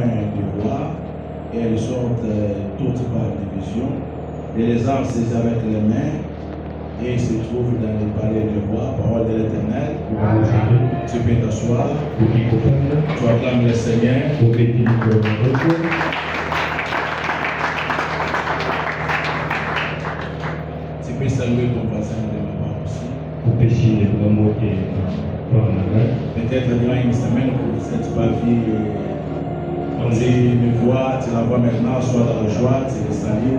du roi, et elles sortent toutes par division, et les arbres saisissent avec les mains, et ils se trouvent dans le palais du roi, parole de l'Éternel. Tu peux t'asseoir, tu acclames le Seigneur. Tu peux saluer ton voisin de la part aussi. Peut-être durant une semaine, vous n'êtes pas vu. Tu me vois, tu la vois maintenant, soit dans la joie, tu le salues.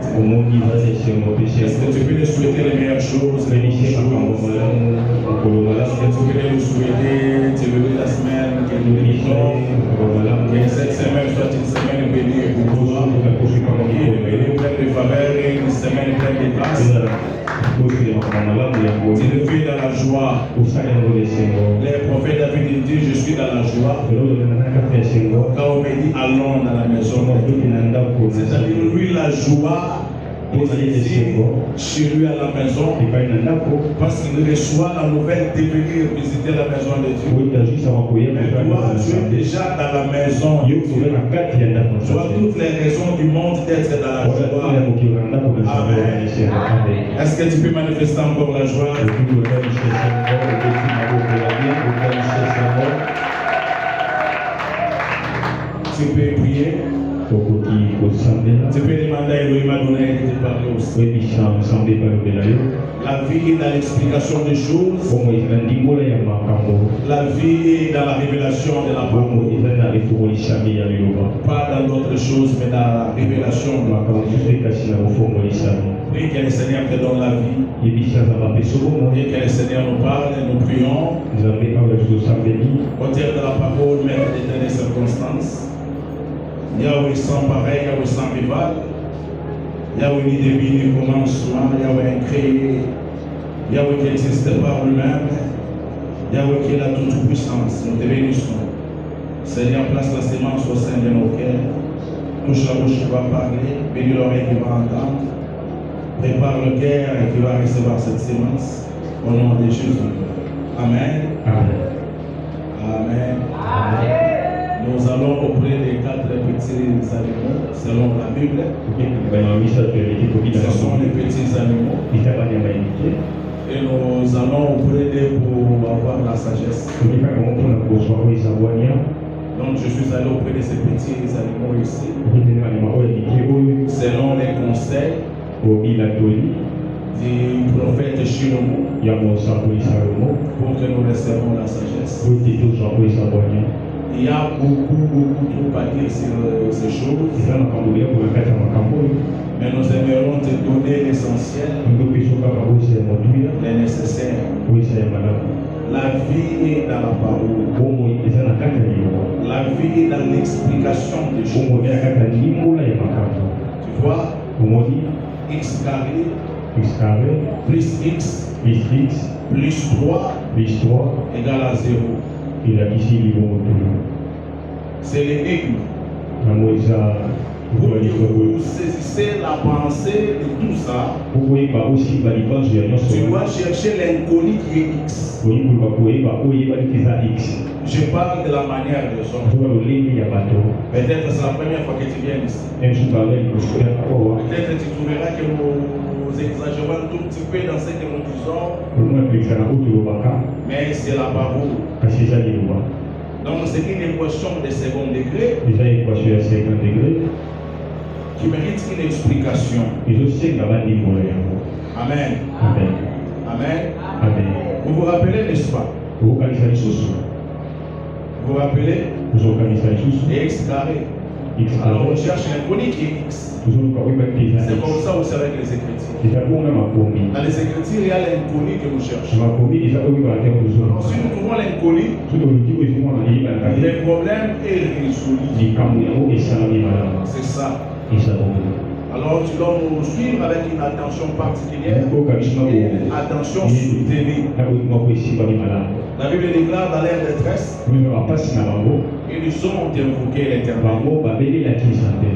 Est-ce que tu peux lui souhaiter les meilleures choses, les bonnes choses? Est-ce que tu peux lui souhaiter, tu veux la semaine, qu'elle nous bénisse, que cette semaine soit une semaine bénie pour toi, une bénie pleine de faveur et une semaine pleine de grâce. Tu le fais dans la joie. Les prophètes David dit, je suis dans la joie. Quand on me dit allons dans la maison, c'est-à-dire lui la joie chez lui à la maison, parce qu'il reçoit la nouvelle de venir visiter la maison de Dieu. Mais toi, tu es déjà dans la maison. Tu as toutes les raisons du monde d'être dans la joie. Amen. Est-ce que tu peux manifester encore la joie? Tu peux prier. Tu peux demander à Elohim Adonai de te parler aussi. La vie est dans l'explication des choses. La vie est dans la révélation de la parole. Pas dans d'autres choses, mais dans la révélation de la parole. Prie que le Seigneur te donne la vie. Et que le Seigneur nous parle et nous prions. Auteur de la parole, maître d'éternelles circonstances. Yahweh sans pareil, Yahweh sans rival, Yahweh ni début ni commencement, Yahweh incréé, Yahweh qui existe par lui-même, Yahweh qui est la toute puissance. Nous te bénissons. Seigneur, place la sémence au sein de nos cœurs, touche la bouche qui va parler, bénis l'oreille qui va entendre, prépare le cœur qui va recevoir cette sémence, au nom de Jésus. Amen. Amen. Amen. Amen. Nous allons auprès des 4 petits animaux selon la Bible. Ce sont les petits animaux. Et nous allons auprès d'eux pour avoir la sagesse. Donc je suis allé auprès de ces petits animaux ici. Selon les conseils du prophète Shlomo, pour que nous recevions la sagesse. Il y a beaucoup trop à dire sur ces choses. Mais nous aimerions te donner l'essentiel, les nécessaires. La vie est dans la parole. La vie est dans l'explication des choses. Tu vois, x carré plus x plus 3 égale à 0. C'est l'énigme. Vous saisissez la pensée de tout ça. Tu dois chercher l'inconnu qui est X. Je parle de la manière des hommes. Peut-être c'est la première fois que tu viens ici. Peut-être tu trouveras que nous exagérons un tout petit peu dans ce que nous disons. Mais c'est la parole. Donc c'est une équation de second degré qui mérite une explication. Amen. Amen. Vous vous rappelez, n'est-ce pas? Vous vous rappelez? X carré. Alors on cherche l'inconnu qui est X. C'est comme ça aussi avec les Écritures. Dans les Écritures, il y a l'inconnu que nous cherchons. Si nous trouvons l'inconnu, le problème est résolu. C'est ça. Alors tu dois nous suivre avec une attention particulière et une attention soutenue. La Bible déclare dans leur détresse, ils ont invoqué l'Éternel.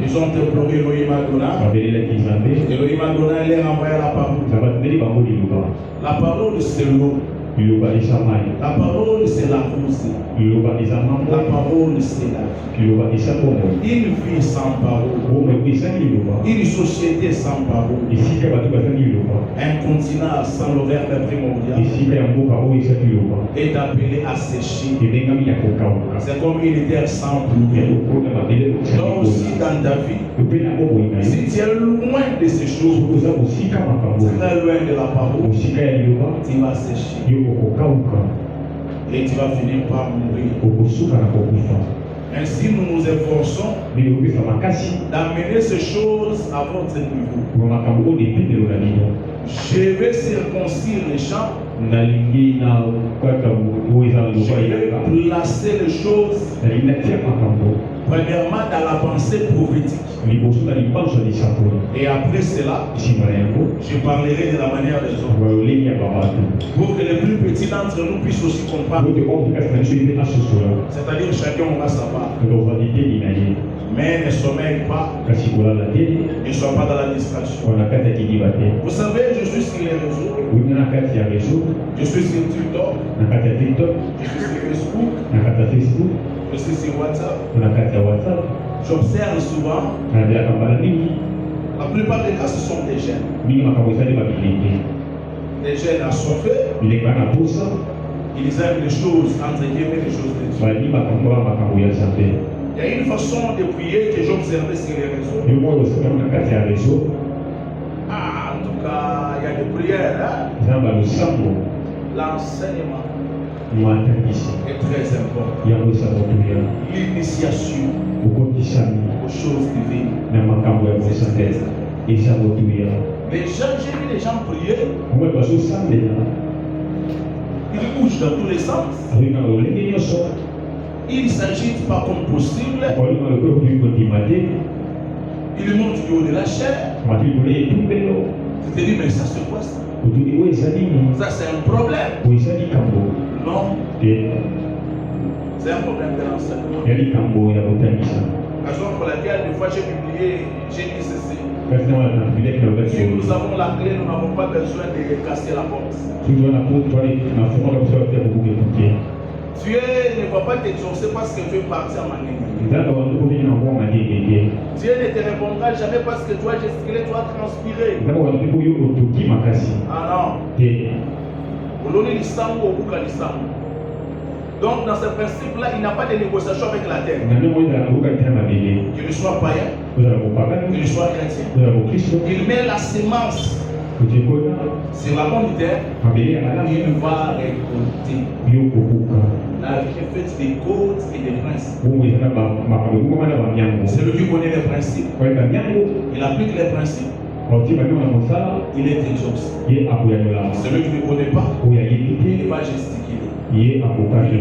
Ils ont imploré Elohim Adonai. Elohim Adonai leur envoya la parole. La parole, c'est l'eau. La parole, c'est la rosée. La parole, c'est la vie. Une vie sans parole. Une société sans parole. Un continent sans le verbe primordial est appelé à sécher. C'est comme une terre sans pluie. Donc aussi dans ta vie, si tu es loin de ces choses, très loin de la parole, tu vas sécher. Et tu vas finir par mourir. Ainsi, nous nous efforçons d'amener ces choses à votre niveau. Je vais circoncire les champs. Je vais placer les choses premièrement dans la pensée prophétique. Et après cela, je parlerai de la manière des autres. Pour que les plus petits d'entre nous puissent aussi comprendre. C'est-à-dire chacun aura sa part. Mais ne sommeille pas. Ne sois pas dans la distraction. Vous savez, je suis sur les réseaux. Je suis sur TikTok. Je suis sur Facebook. Je suis sur WhatsApp. J'observe souvent. La plupart des cas, ce sont des jeunes. Des jeunes assoiffés. Ils aiment les choses, entre guillemets, les choses de Dieu. Il y a une façon de prier que j'observais sur les réseaux. Ah, en tout cas, il y a des prières. Hein? L'enseignement est très important. L'initiation aux choses divines. Les gens, j'ai vu les gens prier. Ils bougent dans tous les sens. Ils ne s'agitent pas comme possible. Ils montent du haut de la chair. Tu te dis, mais ça c'est quoi ça? Ça c'est un problème. Non. C'est un problème de l'enseignement. La raison pour laquelle des fois j'ai publié, j'ai dit ceci. Si nous avons la clé, nous n'avons pas besoin de casser la porte. Dieu ne va pas t'exaucer parce que tu es parti en manière. Dieu ne te répondra jamais parce que tu as gesticulé, tu as transpiré. Ah non. Donc dans ce principe-là, il n'y a pas de négociation avec la terre. Qu'il soit païen, qu'il soit chrétien. Il met la sémence sur la bonne terre, il va récolter. La vie est faite des côtes et des principes. C'est lui qui connaît les principes. Il applique les principes. Il est exaucé. Celui qui ne connaît pas, il va gesticuler. Il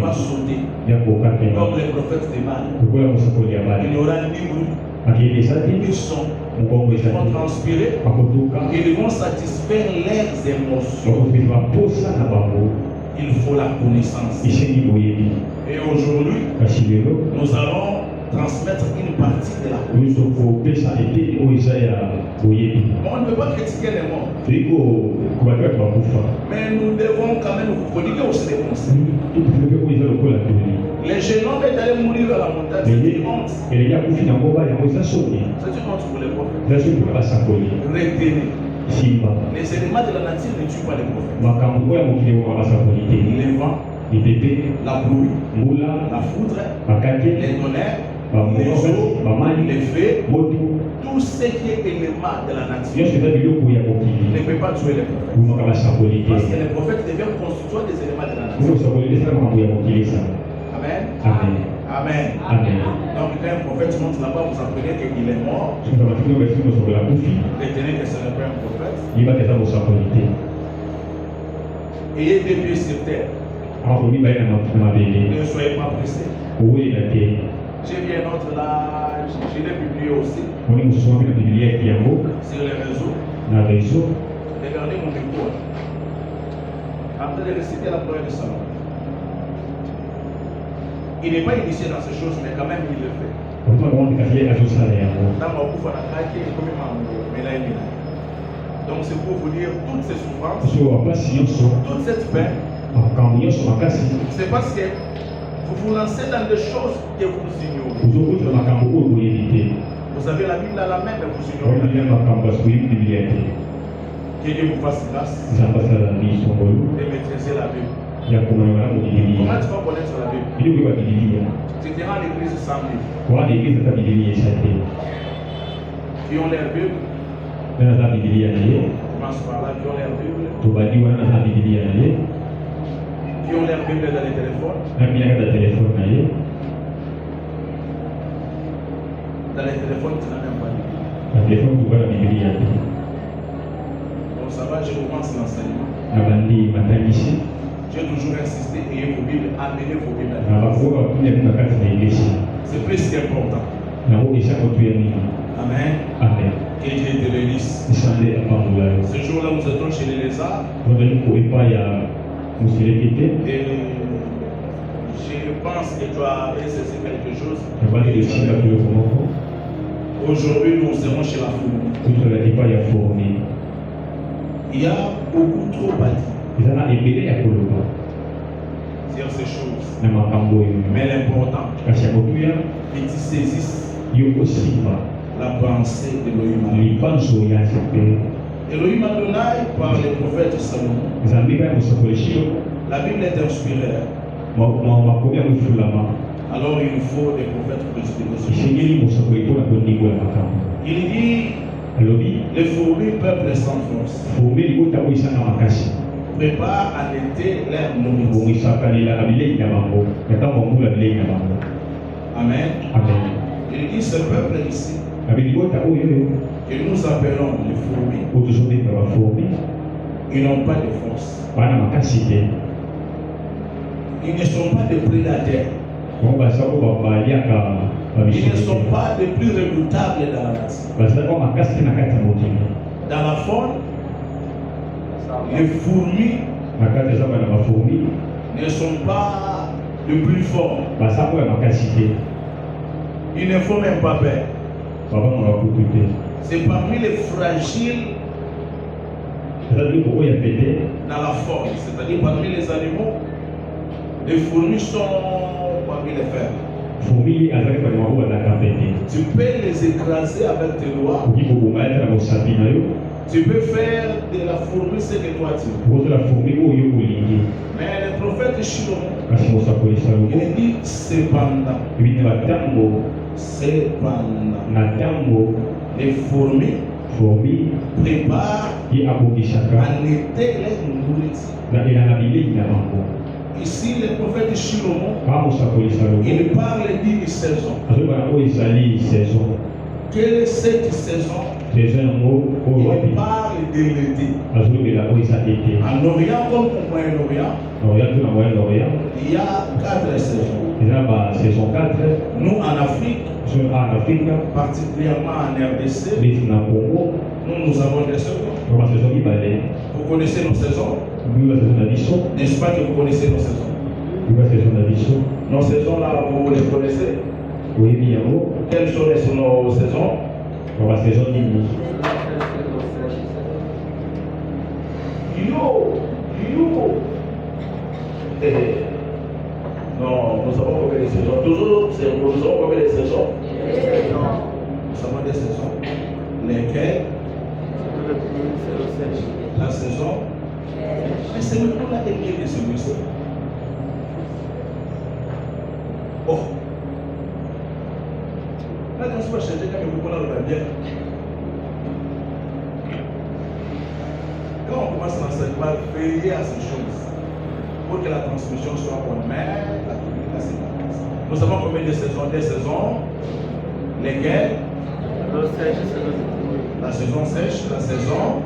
va sauter. Comme les prophètes des mal. Il n'y aura ni bruit, ni son. Ils vont transpirer. Ils vont satisfaire leurs émotions. Il faut la connaissance. Et aujourd'hui, nous allons transmettre une partie de la connaissance. On ne peut pas critiquer les morts. Mais nous devons quand même vous prodiguer aussi des conseils. Les jeunes hommes est allé mourir à la montagne. C'est une honte. C'est une honte pour les prophètes. Retenez. Les éléments de la nature ne tuent pas les prophètes. Les vents, la pluie, la foudre, les tonnerres, les eaux, les feux, tout ce qui est élément de la nature ne peut pas tuer les prophètes. Parce que les prophètes deviennent constituants des éléments de la nature. Amen. Amen. Amen. Amen. Donc quand un prophète monte là-bas, vous apprenez qu'il est mort. Retenez que ce n'est pas un prophète. Ayez des pieds sur terre. Ne soyez pas pressés. J'ai vu un autre là, je l'ai publié aussi. Sur les réseaux. Regardez mon époux. En train de réciter la prière de Salomon. Il n'est pas initié dans ces choses, mais quand même il le fait. Donc c'est pour vous dire toutes ces souffrances, toute cette peine, C'est parce que vous vous lancez dans des choses que vous ignorez. Vous avez la Bible à la main, mais vous ignorez. Que Dieu vous fasse grâce de maîtriser la Bible. Comment tu vas connaître la Bible? Tu te rends à l'église sans livre. Qui ont leur Bible? Commence par là, qui ont leur Bible? Qui ont leur Bible dans les téléphones? Dans les téléphones, tu n'as même pas de Bible. Donc ça va, je commence l'enseignement. J'ai toujours insisté, ayez vos Bibles, amenez vos Bibles. C'est plus qu'important. Amen. Amen. Que Dieu te bénisse. Ce jour-là, nous étions chez les lézards. Et je pense que tu as saisi quelque chose. Aujourd'hui, nous serons chez la fourmi. Il y a beaucoup trop à dire sur ces choses. Mais l'important, que tu saisisses la pensée d'Elohim. Elohim Adonai par le prophète Salomon. La Bible est inspirée. Alors il nous faut des prophètes pour expliquer ce. Il dit les fourmis peuplent sans force. Prépare à l'été leur nourriture. Amen. Il dit ce peuple ici que nous appelons les fourmis, ils n'ont pas de force. Ils ne sont pas des prédateurs. Ils ne sont pas les plus redoutables dans la nation. Dans la faune, les fourmis ne sont pas les plus forts. Il ne faut même pas peur. C'est parmi les fragiles dans la forme, c'est-à-dire parmi les animaux, les fourmis sont parmi les faibles. Tu peux les écraser avec tes doigts. Tu peux faire de la fourmi ce que toi tu veux. Mais le prophète Shlomo, il dit cependant, les fourmis préparent en été les nourritures. Ici, le prophète Shlomo, il parle d'une saison. Quelle est cette saison? Il parle de l'été. En Orient, comme au Moyen-Orient, il y a 4 saisons. Nous, en Afrique, particulièrement en RDC, nous avons des saisons. Vous connaissez nos saisons? N'est-ce pas que vous connaissez nos saisons? Nos saisons là, vous les connaissez? Quelles sont nos saisons? Non, nous avons combien de saisons? Toujours, nous avons combien de saisons? Nous avons des saisons. Lesquelles? La saison. Mais c'est le coup là qui est de celui-ci. Oh. Là, quand je vais chercher, quand vous là, le bien. Quand on commence l'enseignement, veillez à ces choses pour que la transmission soit bonne. Mais la communication est pas. Nous avons combien de saisons? Des saisons. Lesquelles? La saison sèche, la saison.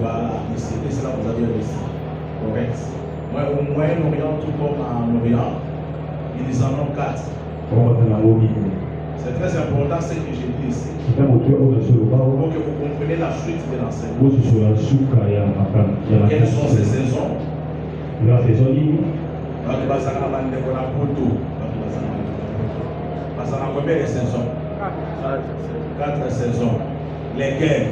Voilà, ici, et c'est là que vous avez ici. Correct. Moi, au Moyen-Orient, tout comme en Orient, ils en ont 4. C'est très important ce que j'ai dit ici. Pour que vous compreniez la suite de l'enseignement. Quelles sont ces saisons? Combien de saisons? 4 saisons. Lesquelles?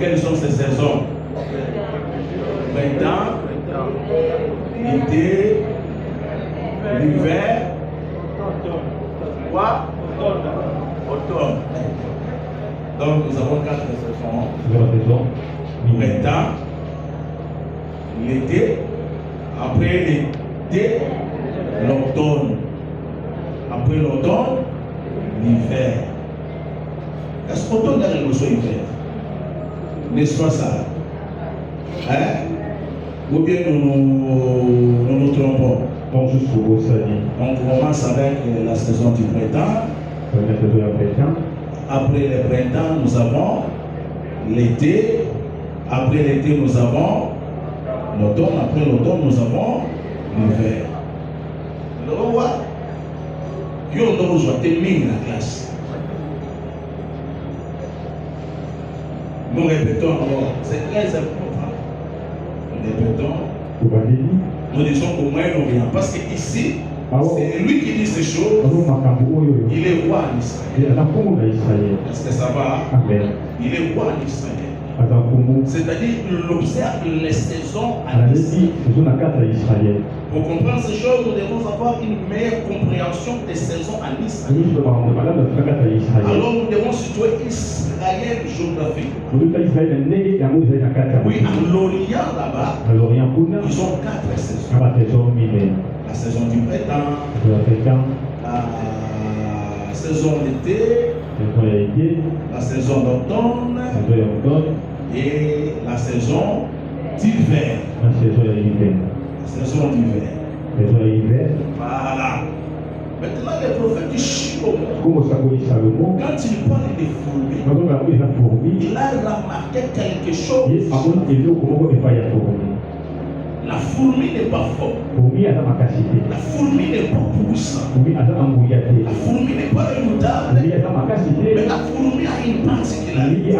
Quelles sont ces saisons? Printemps, été, l'hiver, quoi? Automne. Donc nous avons 4 saisons. Printemps, l'été, après l'été, l'automne. Après l'automne, l'hiver. Est-ce qu'on donne la révolution hiver? N'est-ce pas ça? Hein? Ou bien nous nous trompons? On commence avec la saison du printemps. Après le printemps, nous avons l'été. Après l'été, nous avons l'automne. Après l'automne, nous avons l'hiver. Alors, voilà. Yo, nous avons terminé la classe. Nous répétons alors, c'est très important. Nous répétons. Nous disons au moins nous rien. Parce que ici, c'est lui qui dit ces choses. Il est roi en Israël. Est-ce que ça va? Il est roi en Israël. C'est-à-dire qu'il observe les saisons en Israël. Pour comprendre ces choses, nous devons avoir une meilleure compréhension des saisons en Israël. Alors nous devons situer Israël géographique. Oui, à l'Orient là-bas, ils ont 4 saisons. La saison du printemps, la saison d'été, la saison d'automne et la saison d'hiver. La saison d'hiver. Voilà. Maintenant, le prophète du Shlomo, quand il parle des fourmis, il a remarqué quelque chose. La fourmi n'est pas forte. La fourmi n'est pas puissante. La fourmi n'est pas redoutable. Mais la fourmi a une particularité.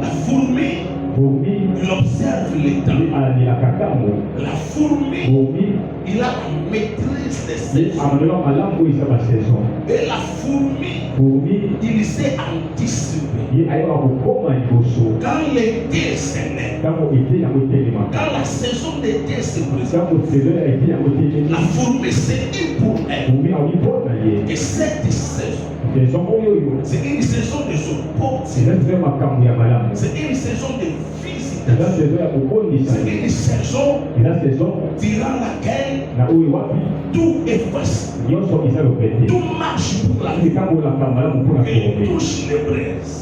La fourmi, il observe les temps. La fourmi, il a une maîtrise des saisons. Et la fourmi, il sait anticiper. Quand l'été s'élève, quand la saison d'été se présente, la fourmi s'est dit pour elle. Et cette saison, c'est une saison de opportunité. C'est une saison de visitation. C'est une saison durant laquelle tout est facile. Tout marche pour la vie. Et touche les braises.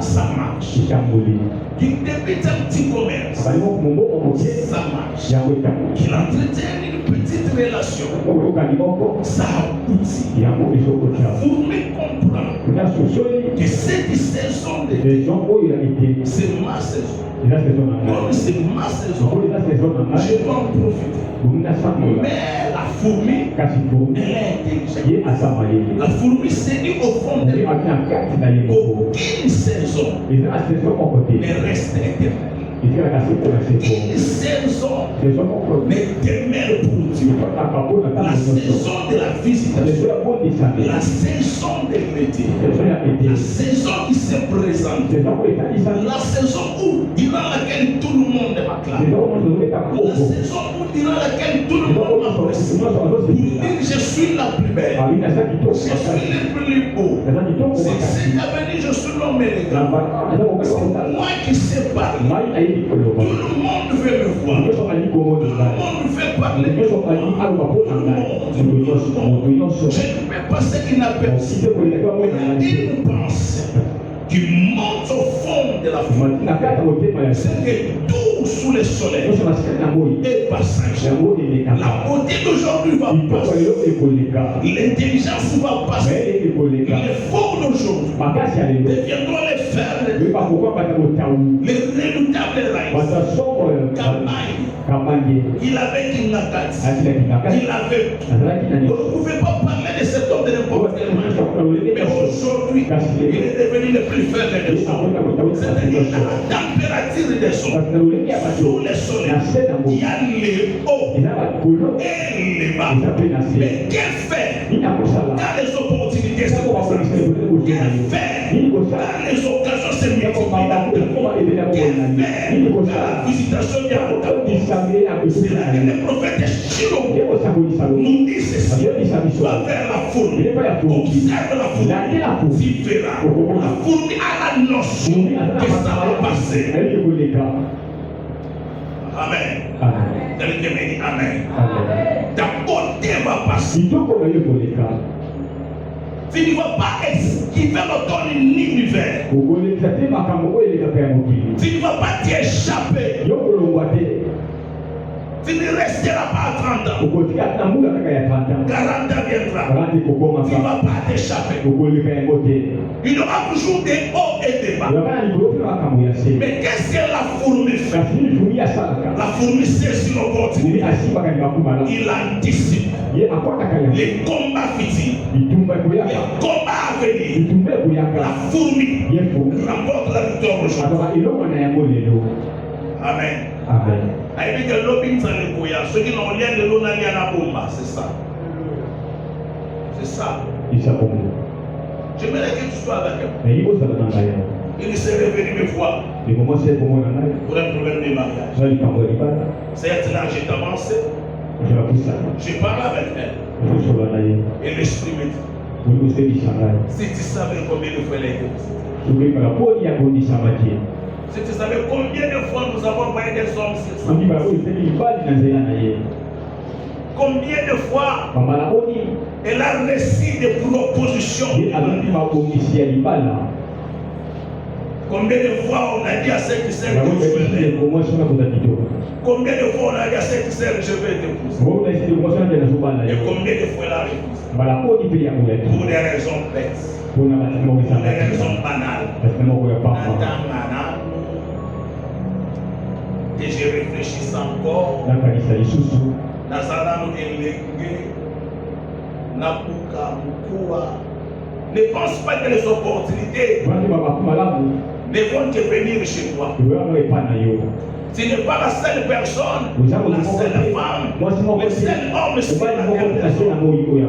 Ça marche. Qu'il débute un petit commerce. Ça marche. Qu'il entretient une petite relation. Ça aboutit. La fourmi comprend que cette saison d'été, c'est ma saison. Comme c'est ma saison, je peux en profiter. Mais la fourmi, elle est intelligente. La fourmi s'est dit au fond de elle, aucune saison ne reste éternelle. Une saison ne demeure pour Dieu. La saison de la visitation, la saison de l'été, la saison qui se présente, la saison où, durant laquelle tout le monde m'acclame, la saison où, durant laquelle tout le monde m'apprécie, pour dire je suis la plus belle, je suis le plus beau, c'est devenu je suis l'homme élégant, c'est moi qui sais parler. Tout le monde veut me voir. Tout le monde veut parler. Je ne peux pas ce qu'il n'aperçoit. Une pensée qui monte au fond de la foule. C'est que tout sous le soleil est passager. La beauté d'aujourd'hui va passer. L'intelligence va passer. Les forts d'aujourd'hui deviendront les faibles. Les redoutables Kamaï. Il avait Kinakati. Il avait tout. Vous ne pouvez pas parler de cet homme de n'importe quelle manière. Mais aujourd'hui, il est devenu le plus faible des hommes. C'est-à-dire la température des hommes. Sous le soleil, il y a les hauts et les bas. Mais qu'est fait quand les opportunités se présentent? Qu'est fait quand les occasions se multiplient? la visitation de c'est là que le prophète Shilo nous dit ceci. Va vers la fourmi, observe la fourmi, tu verras la fourmi à la notion que ça va passer. Amen. Amen. Ta beauté va passer. Tu ne vas pas esquiver ton univers. Tu ne vas pas t'y échapper. Tu ne resteras pas à 30 ans. 40 ans viendra. Tu ne vas pas t'échapper. Il y aura toujours des hauts et des bas. Mais qu'est-ce que la fourmi fait? La fourmi saisit l'opportunité. Il anticipe les combats futurs, les combats à venir. La fourmi remporte la victoire aujourd'hui. Amen. Amen. Ceux qui n'ont rien de l'eau n'a rien à bomba, c'est ça. C'est ça. J'aimerais que tu sois avec eux. Il s'est revenu me voir pour un problème de mariage. C'est là j'ai avancé. Je parle avec elle. Et l'esprit me dit, si tu savais combien de fois elle a été visitée. Si tu savais combien de fois nous avons envoyé des hommes sur ça. Combien de fois elle a reçu des propositions. Combien de fois on a dit à celle qui sert que je vais l'aider. Combien de fois on a dit à celle qui sert que je vais t'épouser. Et combien de fois elle a refusé. Pour des raisons bêtes. Pour des raisons banales. Et je réfléchis encore. Ne pense pas que les opportunités ne vont te venir chez toi. Tu n'es pas la seule personne, la seule femme, le seul homme sur la terre.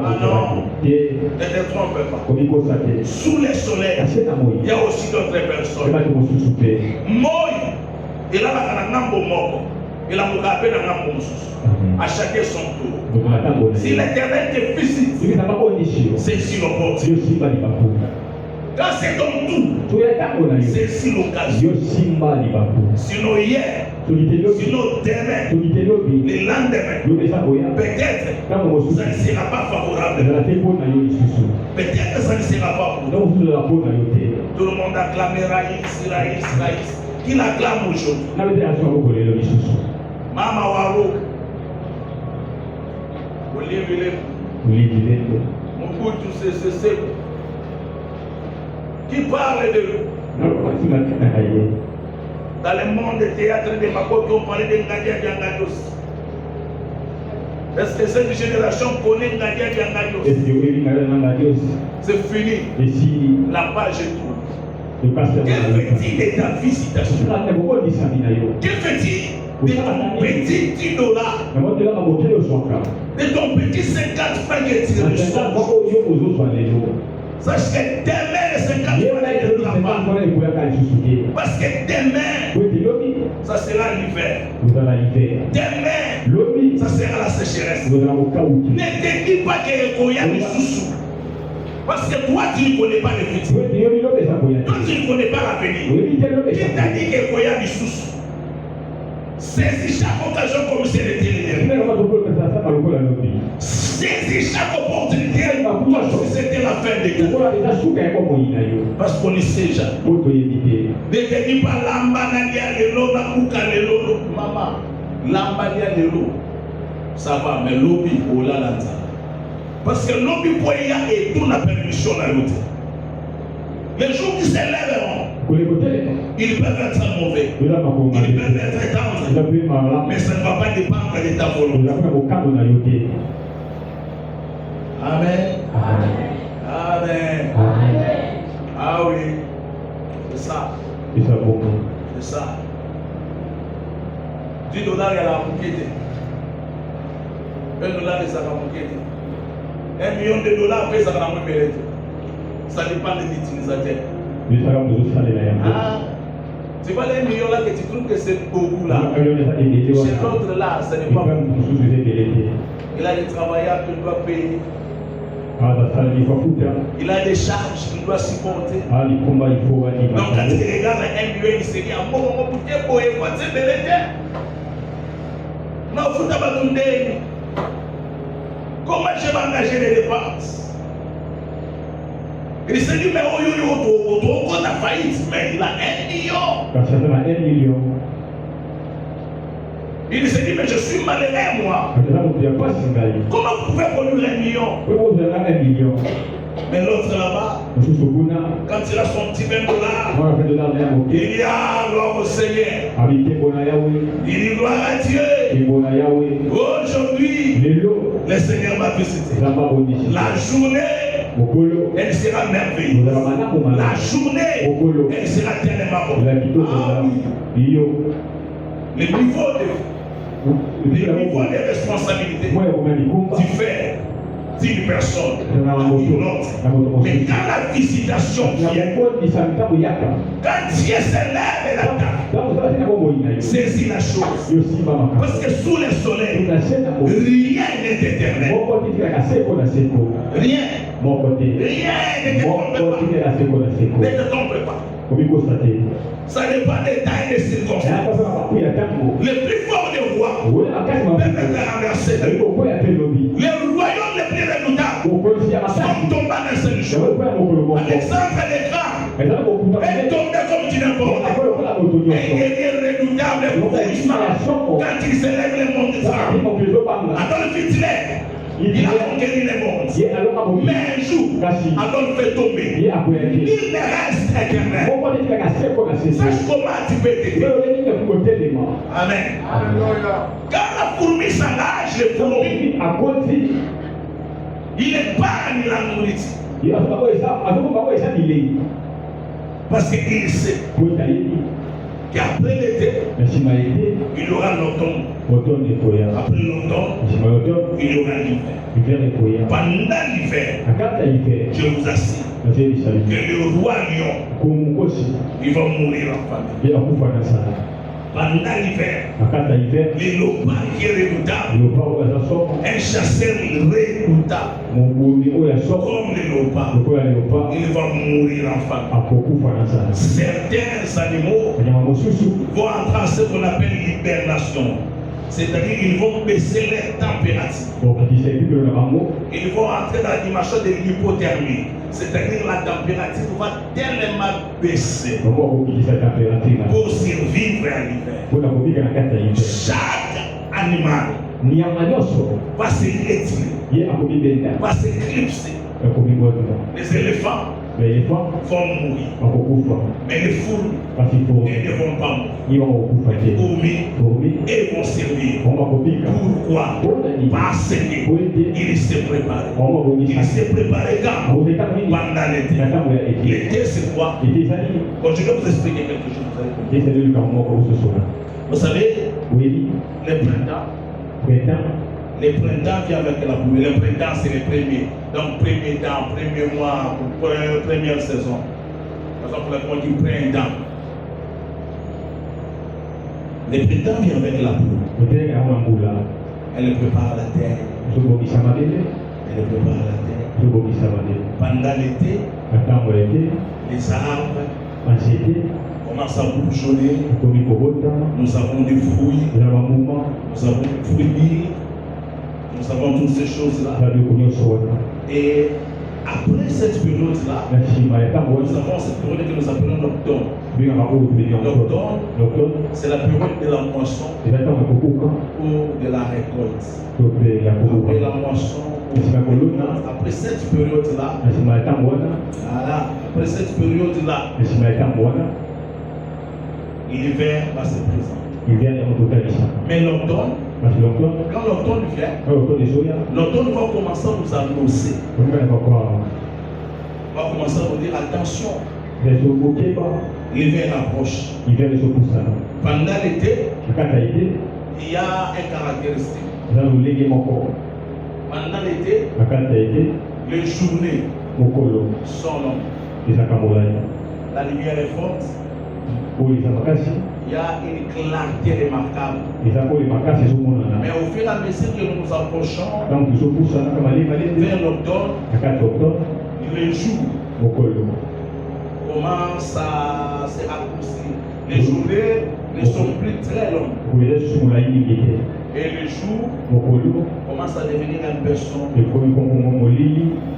Ah non, ne te trompe pas. Sous le soleil, il y a aussi d'autres personnes. Moi, il a la nambo moko. Il a mon rappel dans la mousse. À chacun son tour. Si l'Éternel te visite, c'est ici l'opportunité. Quand c'est ton tour, c'est ici l'occasion. Sinon hier, sinon demain, le lendemain, peut-être ça ne sera pas favorable. Peut-être que ça ne sera pas pour nous. Tout le monde acclame Raïs, Raïs, Raïs. Qui l'acclame aujourd'hui? Mama Waro, Olivier, Mobutu c'est qui parle de nous. Dans le monde du théâtre de Makoki, on parlait de Ngadia Diangadios. Est-ce que cette génération connaît Ngadia Diangadios? C'est fini. La page est tournée. Quel fait-il de ta visitation? Quel fait-il de ton petit $, de ton petit 50 francs que tu reçois? Sache que demain, les 50 francs ne viendront pas. Parce que demain, ça sera l'hiver. Demain, ça sera la sécheresse. Ne te dis pas qu'il y a des sous-sous. Parce que toi, tu ne connais pas le futur. Toi, tu ne connais pas l'avenir. Qui t'a dit qu'il y a des sous-sous? Saisis chaque occasion comme c'est l'éternel. Saisis chaque opportunité comme si c'était la fin des temps. Parce qu'on ne sait jamais. Ne te dis pas lamba nadia lelo na kuka lelo. Maman, lamba nadia lelo. Ça va, mais l'obi ola lanza. Parce que l'obi poya et tout la permission à l'autre. Les jours qui s'élèveront, ils peuvent être mauvais, ils peuvent être tendres, mais ça ne va pas dépendre de ta volonté. Amen. Amen. Ah oui, c'est ça. C'est ça. $10 il y a la bouquette. $1 il y a la bouquette. $1 million après ça va la bouquette. Ça dépend de l'utilisateur. Tu vois les millions là que tu trouves que c'est beaucoup là. Chez l'autre là, ce n'est pas beaucoup. Il a des travailleurs qu'il doit payer. Il a des charges qu'il doit supporter. Donc quand il regarde un million, il se dit, ah bon, pour te boyer, quoi, c'est belé. Non, faut t'abandonner. Comment je vais engager les dépenses? Il s'est dit, mais on a faillite, mais il a 1 million. Il s'est dit, mais je suis malheureux, moi. Comment vous pouvez produire 1 million? Mais l'autre là-bas, quand il a son petit $20, il dit, ah, gloire au Seigneur. Il dit, gloire à Dieu. Aujourd'hui, le Seigneur m'a visité. La journée, elle sera merveilleuse. La journée, elle sera tellement bonne. Ah oui. Le niveau de responsabilité diffère d'une personne à une autre. Mais quand la visitation vient, quand Dieu se lève la table, saisis la chose. Parce que sous le soleil, rien n'est éternel. Rien. Rien ne te trompe pas. Ne te trompe pas. Ça dépend des temps et des circonstances. Le plus fort des rois peut être renversé. Les royaumes les plus redoutables sont tombés dans ce jour. Alexandre le Grand est tombé comme du n'importe. Un guerrier redoutable puissant quand il s'élève le monde d'Israël. Adolf Hitler, il a conquéri le monde. Mais un jour, Adolf fait tomber. Il ne reste éternel. Sache comment tu peux t'aider. Amen. Quand la fourmi s'engage, le fourmi, il épargne la nourriture. Parce qu'il sait qu'après l'été, il y aura l'automne. Après l'automne, il y aura l'hiver. Pendant l'hiver, je vous assure que le roi lion, il va mourir en famille. Pendant l'hiver, le lopin qui est redoutable, un chasseur redoutable, comme le lopin, il va mourir en famille. Certains animaux vont entrer en ce qu'on appelle l'hibernation. C'est-à-dire qu'ils vont baisser leur température. Ils vont entrer dans la dimension de l'hypothermie. C'est-à-dire la température va tellement baisser pour survivre à l'hiver. Chaque animal va se retirer, va s'éclipser. Les éléphants vont mourir. Mais les fourmis ne vont pas mourir. Fourmis et vont servir. Pourquoi? Parce qu'il s'est préparé. Il s'est préparé quand? Pendant l'été. L'été c'est quoi? Quand je vais vous expliquer quelque chose, vous savez, le printemps. Le printemps vient avec la pluie. Le printemps, c'est le premier. Donc, premier temps, premier mois, première saison. Par exemple, on dit printemps. Le printemps vient avec la pluie. Elle prépare la terre. Elle prépare la terre. Pendant l'été, les arbres commencent à bourgeonner. Nous avons des fruits. Nous avons des fruits. Nous avons toutes ces choses-là. Et après cette période-là, nous avons cette période que nous appelons l'octobre. L'octobre, c'est la période de la moisson ou de la récolte. Après la moisson, après cette période-là, l'hiver va se présenter. Mais l'automne, quand l'automne vient, l'automne va commencer à nous annoncer. Va commencer à nous dire attention. L'hiver approche. Pendant l'été, il y a un caractéristique. Pendant l'été, les journées sont longues. La lumière est forte. Il y a une clarté remarquable. Mais au fur et à mesure que nous nous approchons vers l'octobre, les jours commencent à se raccourcir. Les journées ne sont plus très longues. Et les jours commencent à devenir un peu sombres.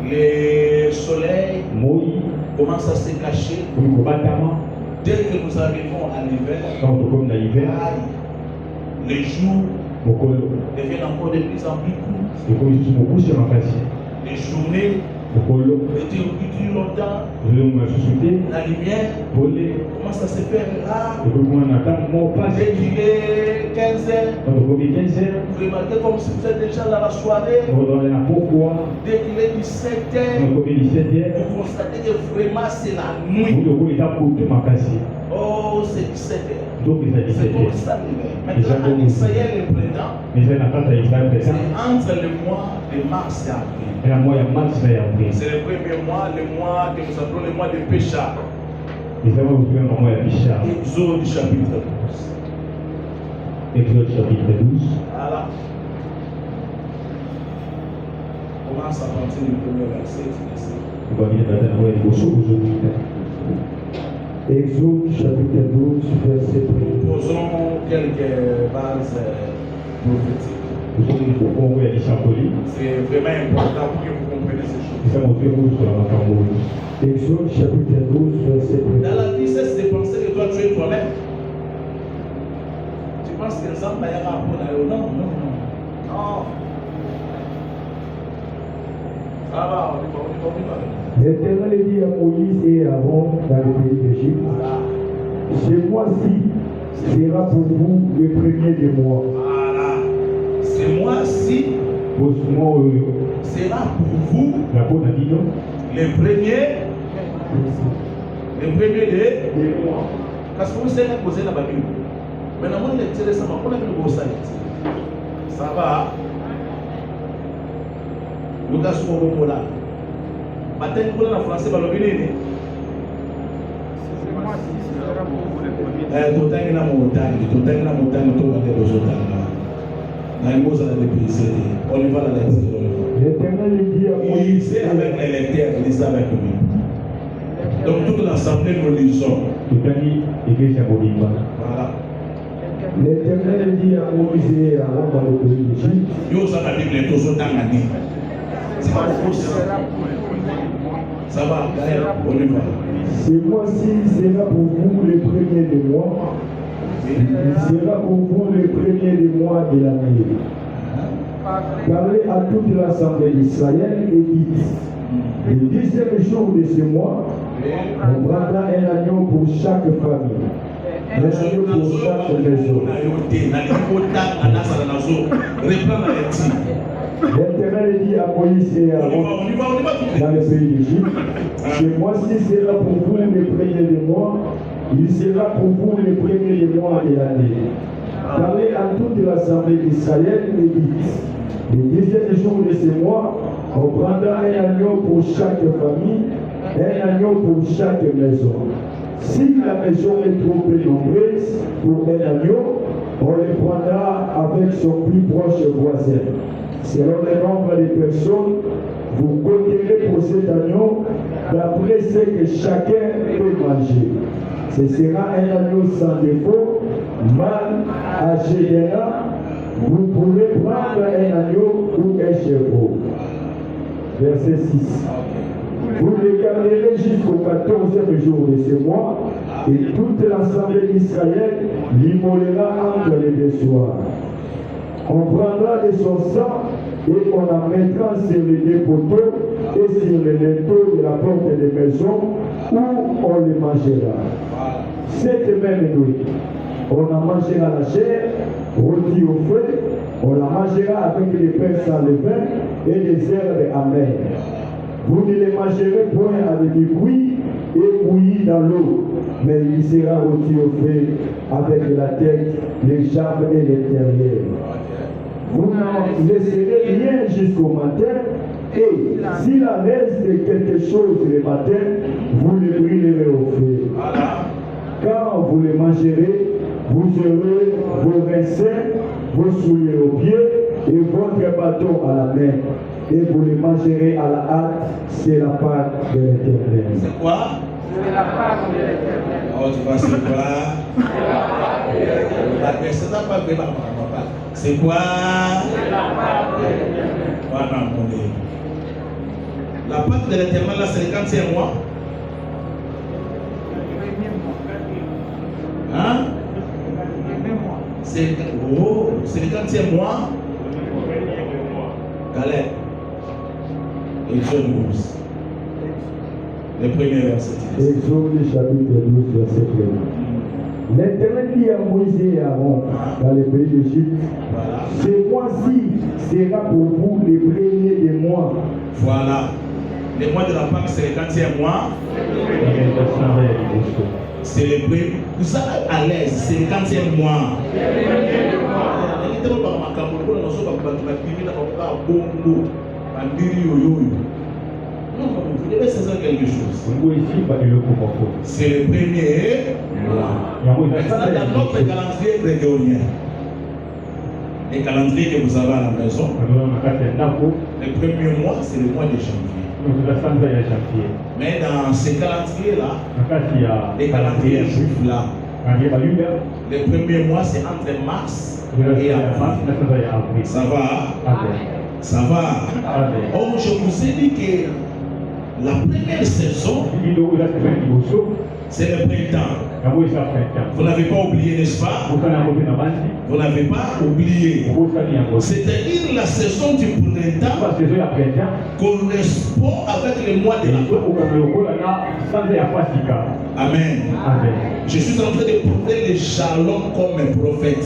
Le soleil commence à se cacher. Dès que nous arrivons à l'hiver, les jours deviennent encore de plus en plus courts. Les journées durent longtemps. La lumière commence à se faire rare. Dès qu'il est 15 heures, vous remarquez comme si vous êtes déjà dans la soirée. Dès qu'il est 17 heures, vous constatez que vraiment c'est la nuit. Oh, c'est 17 heures. C'est pour ça l'hiver. Maintenant, en Israël, le printemps, c'est entre le mois de mars et avril. C'est le premier mois, le mois que nous appelons le mois de Pécha. Exode chapitre 12. Voilà. Commence à partir du premier verset. Exode chapitre 12, verset 1. Posons quelques bases prophétiques. C'est vraiment important pour que vous compreniez ces choses. Exode chapitre 12, verset 1. Dans la vie, cesse de penser que toi tu es toi-même. Tu penses que les hommes d'ailleurs pour la non, non, non. Non. Ça va, on y va. L'Éternel dit à Moïse et à Aaron dans le pays d'Égypte, ce mois-ci sera pour vous le premier des mois. Voilà. Ce mois-ci sera pour vous le premier des mois. Parce que vous savez poser la Bible. Maintenant, on est tiré ça, on a vu le beau ça. Ça va. Lucas Mobola. Maintenant, pour la français, va le venir. Tout le temps, L'Éternel dit à Moïse avec les lecteurs, lisez avec lui. Donc toute l'assemblée nous lisons. Voilà. L'Éternel dit à Moïse et à Aaron dans le pays d'Égypte. Ça va, on y va. Ce mois-ci sera pour vous le premier des mois. Il sera pour vous le premier des mois de l'année. Parlez à toute l'assemblée d'Israël et dites, le 10e jour de ce mois, on prendra un agneau pour chaque famille, un agneau pour chaque maison. L'Éternel dit à Moïse et à Aaron dans le pays d'Égypte, ce mois-ci sera pour vous le premier des mois, il sera pour vous le premier des mois de l'année. Parlez à toute l'assemblée d'Israël et dites, le 10e jour de ce mois, on prendra un agneau pour chaque famille, un agneau pour chaque maison. Si la maison est trop peu nombreuse pour un agneau, on le prendra avec son plus proche voisin. Selon le nombre de personnes, vous compterez pour cet agneau d'après ce que chacun peut manger. Ce sera un agneau sans défaut, mâle, âgé d'un an. Vous pourrez prendre un agneau ou un chevreau. Verset 6. Vous le garderez jusqu'au 14e jour de ce mois, et toute l'assemblée d'Israël l'immolera entre les deux soirs. On prendra de son sang et on la mettra sur les deux poteaux et sur les linteaux de la porte des maisons où on le mangera. Cette même nuit, on en mangera la chair, rôtie au feu, on la mangera avec les pains sans levain et les herbes amères. Vous ne les mangerez point avec du cuit et bouilli dans l'eau, mais il sera rôti au feu avec la tête, les jambes et l'intérieur. Vous n'en laisserez rien jusqu'au matin, et s'il en reste quelque chose le matin, vous le brûlerez au feu. Quand vous les mangerez, vous aurez vos raisins, vos souliers aux pieds et votre bâton à la main. Et vous les mangerez à la hâte, c'est la Pâque de l'Éternel. C'est quoi? C'est la Pâque de l'Éternel. Oh, tu vois, c'est quoi? C'est la Pâque de l'Éternel. C'est la Pâque de l'Éternel. C'est quoi? C'est la Pâque de l'Éternel. Voilà, mon Dieu. La Pâque de l'Éternel, là, c'est le 40e mois. Hein? C'est le 40e mois. Calais. Et John 12. Le premier verset. Exode chapitre 12, verset 1. L'Éternel dit à Moïse et à Aaron dans le pays d'Égypte, Voilà. ce mois-ci sera pour vous les premiers des mois. Voilà. Le mois de la Pâque, c'est le 40e mois. C'est le premier. Vous êtes à l'aise, c'est le 40e mois. Vous devez saisir quelque chose. C'est le premier mois. Maintenant, dans notre calendrier grégorien, les calendriers que vous avez à la maison, le premier mois, c'est le mois de janvier. Mais dans ces calendriers-là, les calendriers juifs là, le premier mois, c'est entre mars et avril. Ça va? Ça va? Oh, je vous ai dit que la première saison, c'est le printemps. Vous n'avez pas oublié, n'est-ce pas? Vous n'avez pas oublié. C'est-à-dire la saison du printemps correspond avec le mois de la Pâque. Amen. Je suis en train de porter les jalons comme un prophète.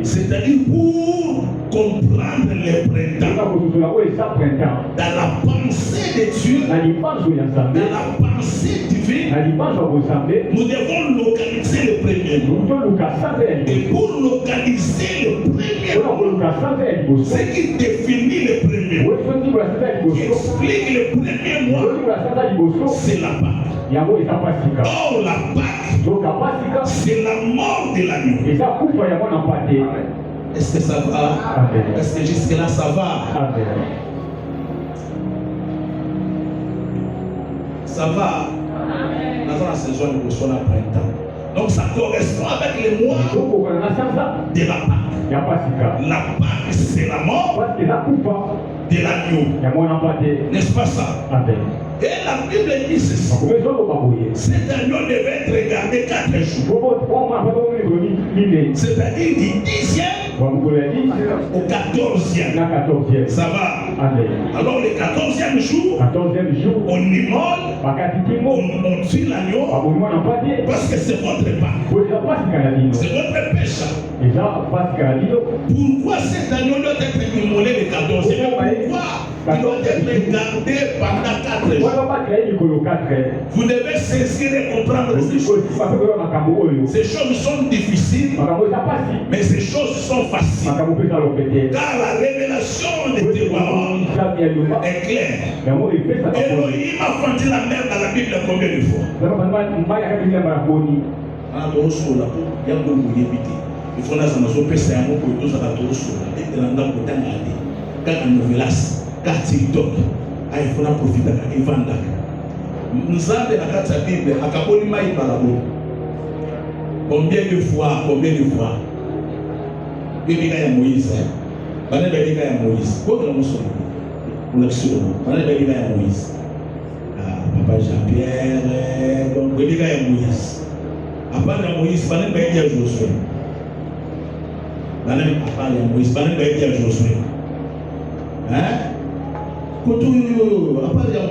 C'est-à-dire pour comprendre le printemps dans la pensée de Dieu, dans la pensée divine, nous devons localiser le premier mois. Et pour localiser le premier mois, ce qui définit le premier mois, qui explique le premier mois, c'est la Pâque. Oh, la Pâque, c'est la mort de l'agneau. Est-ce que ça va? Est-ce que jusque-là ça va? Ça va? Dans la saison de la printemps. Donc ça correspond avec les mois de la Pâque. La Pâque, c'est la mort de l'agneau. N'est-ce pas ça? Et la Bible dit ceci. Cet agneau devait être gardé 4 jours. C'est-à-dire du 10e au 14e. Ça va? Alors le 14e jour, on immole, on tue l'agneau parce que c'est votre Pâque. C'est votre péché. Pourquoi cet agneau doit être immolé le 14e? Pourquoi il doit être gardé pendant 4 jours? Vous devez saisir et comprendre ces choses. Ces choses sont difficiles, mais ces choses sont faciles. Car la révélation de tes paroles est claire. Elohim a fendu la mer dans la Bible combien de fois? Il faut il faut profiter de vendre. Nous avons dans la Bible, combien de fois? Il y a Moïse. Moïse. Papa Jean-Pierre, donc il y a Moïse. Après Moïse, il y a Josué. Moïse, il y a Josué. Hein? Après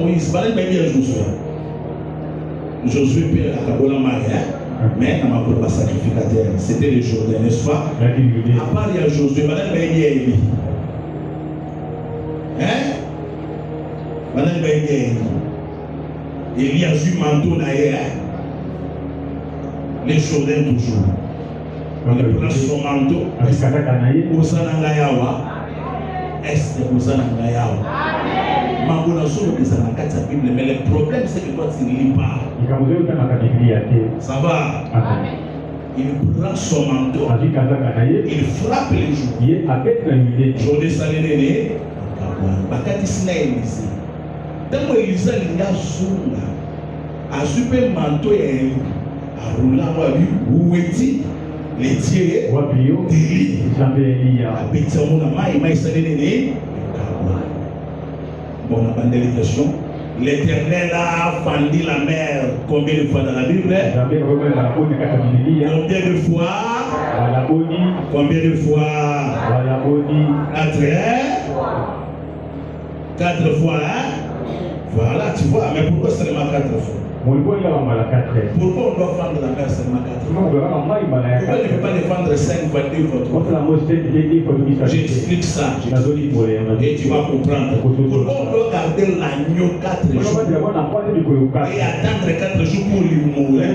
Moïse, il y a Josué. Josué père à Kabola Maria, mais il n'a pas sacrificateur. C'était le Jourdain, n'est-ce pas? Après il y a Josué, il y a Élie. Hein? Il y a Élie. Élie a eu manteau d'ailleurs. Les Jourdains toujours. On prend son manteau. Est-ce que vous en avez? Mais le problème c'est que toi tu ne lis pas. Ça va. Il prend son manteau, il frappe les joues. Journée salénée, Bakati Snaïs. Tant que Elisa Linga Zunga, a super manteau et a roulé à lui, où est-il? Les tiers, bon, la délication. L'Éternel a fendu la mer combien de fois dans la Bible? Combien de fois? Combien de fois? 4 fois, hein? Voilà, tu vois, mais pourquoi seulement 4 fois? Pourquoi on doit fendre la mer seulement 4 fois? Pourquoi on ne peut pas défendre 5 fois, 2 fois, 3 fois? J'explique ça. Et tu vas comprendre. Pourquoi on doit garder l'agneau 4 jours et attendre 4 jours pour lui mourir?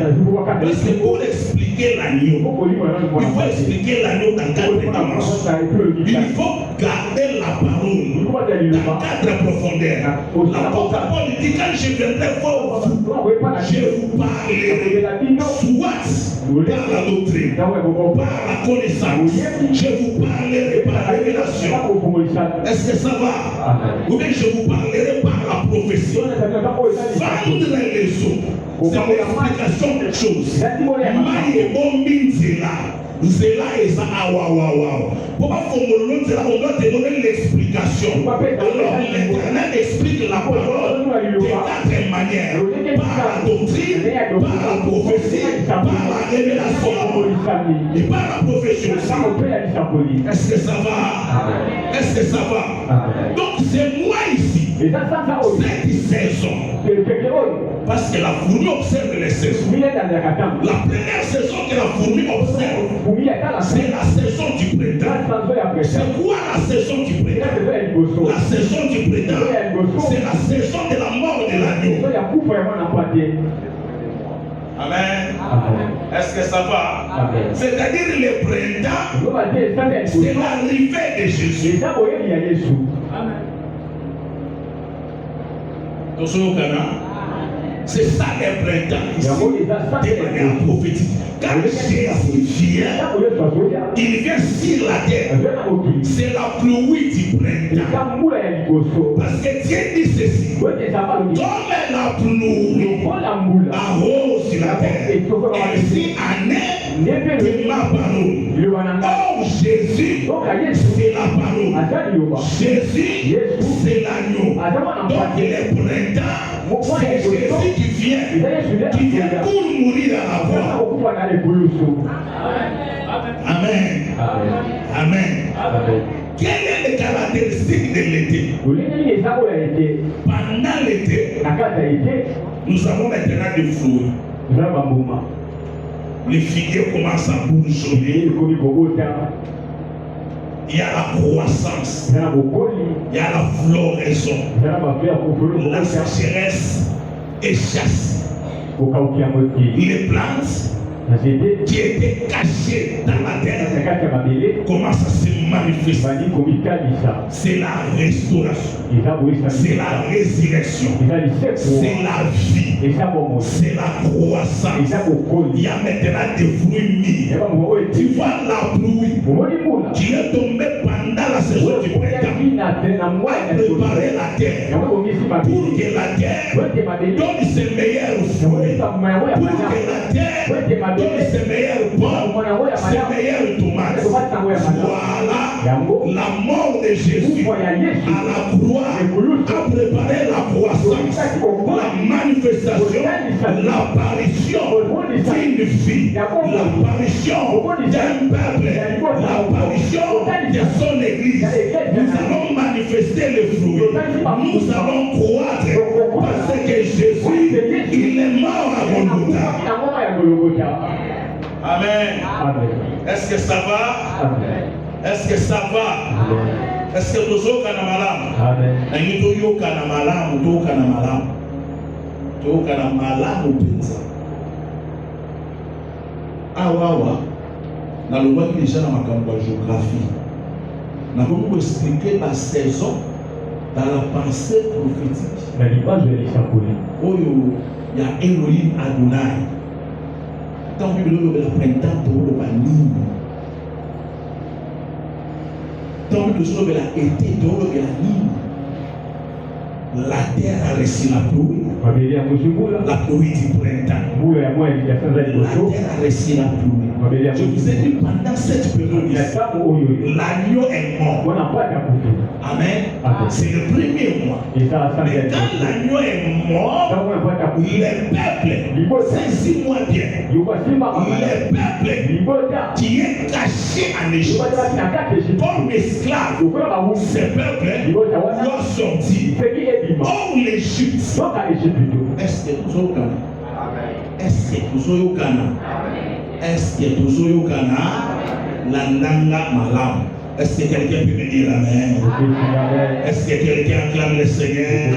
Parce que pour expliquer l'agneau, il faut expliquer l'agneau dans 4 dimensions. Il faut garder la parole dans 4 profondeurs. L'apôtre Paul dit quand je viendrai voir vous, je vous parlerai soit par la doctrine, par la connaissance, je vous parlerai par la révélation. Est-ce que ça va? Ou bien je vous parlerai par la prophétie. Vendre les autres, c'est l'explication des choses. Maïe bombi nzela. Zela et ça, pourquoi on doit te donner l'explication? Alors l'Éternel explique la parole de 4 manières: par la doctrine, par la prophétie, par la révélation et par la prophétie aussi. Est-ce que ça va? Est-ce que ça va? Donc c'est moi ici, cette saison. Parce que la fourmi observe les saisons. La première saison que la fourmi observe, c'est la saison du printemps. C'est quoi la saison du printemps? La saison du printemps, c'est la saison de la mort de l'agneau. Amen. Est-ce que ça va? C'est-à-dire le printemps, c'est l'arrivée de Jésus. C'est ça le printemps ici, de manière prophétique. Quand Jésus vient, il vient sur la terre. C'est la pluie du printemps. Parce que Dieu dit ceci: comme la pluie arrose la terre, ainsi année de ma parole. Oh Jésus, c'est la parole. Jésus, c'est l'agneau. Donc le printemps, c'est Jésus qui vient pour mourir à la croix. Amen. Amen. Quelle est la caractéristique de l'été? Pendant l'été, nous avons maintenant des fruits. Les figuiers commencent à bourgeonner. Il y a la croissance, il y a la floraison, la sécheresse échasse. Les plantes qui étaient cachées dans la terre commencent à se manifester. C'est la restauration, c'est la résurrection, c'est la vie, c'est la croissance. Il y a maintenant des fruits mis. Tu vois la pluie qui est tombée pendant la saison du printemps a préparé la terre pour que la terre donne ses meilleurs fruits, pour que la terre donne ses meilleurs pommes, ses meilleures tomates. Voilà la mort de Jésus à la croix a préparé la croissance, la manifestation, l'apparition d'une vie, l'apparition d'un peuple, l'apparition de son église. Nous allons manifester le fruit, nous allons croître parce que Jésus, il est mort à Golgotha. Amen. Est-ce que ça va? Est-ce que ça va? Est-ce que nous sommes malam? Nous sommes malam. Awawa, na lobaki déjà na makambo ya géographie. Na komo expliquer la saison dans la pensée prophétique, na l'image de l'Isakoli. il y a Elohim Adonai. Tant que le printemps, le banni. Tant que le été, le banni. La terre a reçu la pluie. La pluie du printemps. La terre a reçu la pluie. Je vous ai dit pendant cette période, l'agneau est mort. Amen. C'est le premier mois. Mais quand l'agneau est mort, les peuples, saisis-moi bien, les peuples qui est caché en Égypte comme esclaves, ces peuples doivent sortir. Oh l'Égypte. Est-ce que vous au Ghana? Est-ce que vous au Ghana? Est-ce que vous au Ghana? La nanga malam. Est-ce que quelqu'un peut me dire amen? Est-ce que quelqu'un acclame le Seigneur?